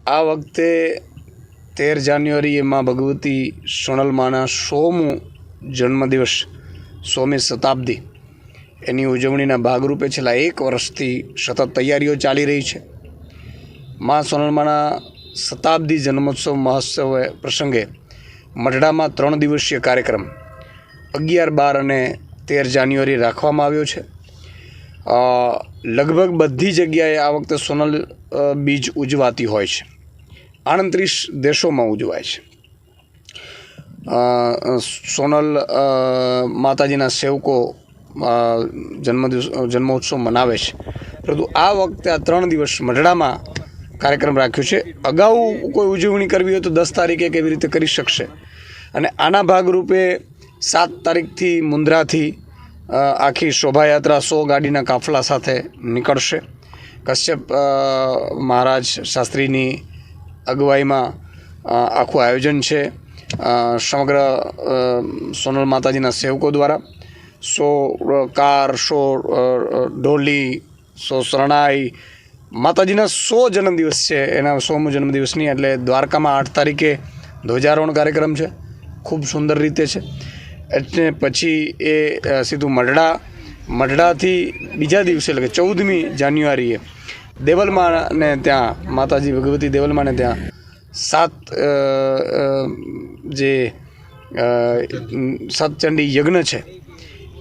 આ વખતે 13 જાન્યુઆરીએ મા ભગવતી સોનલમાના 100મો જન્મદિવસ 100મી શતાબ્દી એની ઉજવણીના ભાગરૂપે છેલ્લા 1 વર્ષથી સતત તૈયારીઓ ચાલી રહી છે। મા સોનલમાના શતાબ્દી જન્મોત્સવ મહોત્સવ પ્રસંગે મઢડામાં 3 દિવસીય કાર્યક્રમ 11, 12 અને 13 જાન્યુઆરી રાખવામાં આવ્યો છે। લગભગ બધી જગ્યાએ આ વખતે સોનલ બીજ ઉજવાતી હોય છે। 38 દેશોમાં ઉજવાય છે। સોનલ માતાજીના સેવકો જન્મોત્સવ મનાવે છે, પરંતુ આ વખતે આ 3 દિવસ મઢડામાં કાર્યક્રમ રાખ્યો છે। અગાઉ કોઈ ઉજવણી કરવી હોય તો 10 તારીખે કેવી રીતે કરી શકશે, અને આના ભાગરૂપે 7 તારીખથી મુન્દ્રાથી આખી શોભાયાત્રા 100 ગાડીના કાફલા સાથે નીકળશે। કશ્યપ મહારાજ શાસ્ત્રીની અગવાઈમાં આખું આયોજન છે। સમગ્ર સોનલ માતાજીના સેવકો દ્વારા 100 કાર, 100 ઢોલી, 100 શરણાઈ, માતાજીના 100 જન્મદિવસ છે, એના 100મો જન્મદિવસની એટલે દ્વારકામાં 8 તારીખે ધ્વજારોહણ કાર્યક્રમ છે, ખૂબ સુંદર રીતે છે। એટલે પછી એ સીધું મઢડાથી બીજા દિવસે એટલે કે 14મી જાન્યુઆરીએ દેવલમાને ત્યાં માતાજી ભગવતી દેવલમાને ત્યાં 7 ચંડી યજ્ઞ છે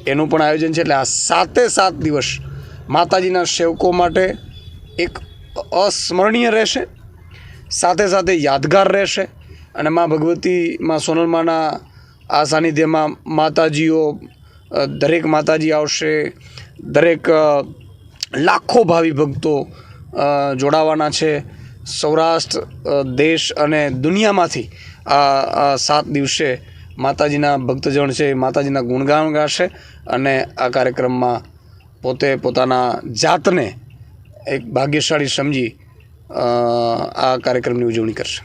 એનું પણ આયોજન છે। એટલે આ 7 દિવસ માતાજીના સેવકો માટે એક અસ્મરણીય રહેશે, સાથે સાથે યાદગાર રહેશે। અને મા ભગવતી મા સોનલમાના આ સાનિધ્યમાં માતાજીઓ દરેક માતાજી આવશે, દરેક લાખો ભાવિ ભક્તો જોડાવાના છે। સૌરાષ્ટ્ર, દેશ અને દુનિયામાંથી આ 7 દિવસે માતાજીના ભક્તજન છે માતાજીના ગુણગાન ગાશે અને આ કાર્યક્રમમાં પોતે પોતાના જાતને એક ભાગ્યશાળી સમજી આ કાર્યક્રમની ઉજવણી કરશે।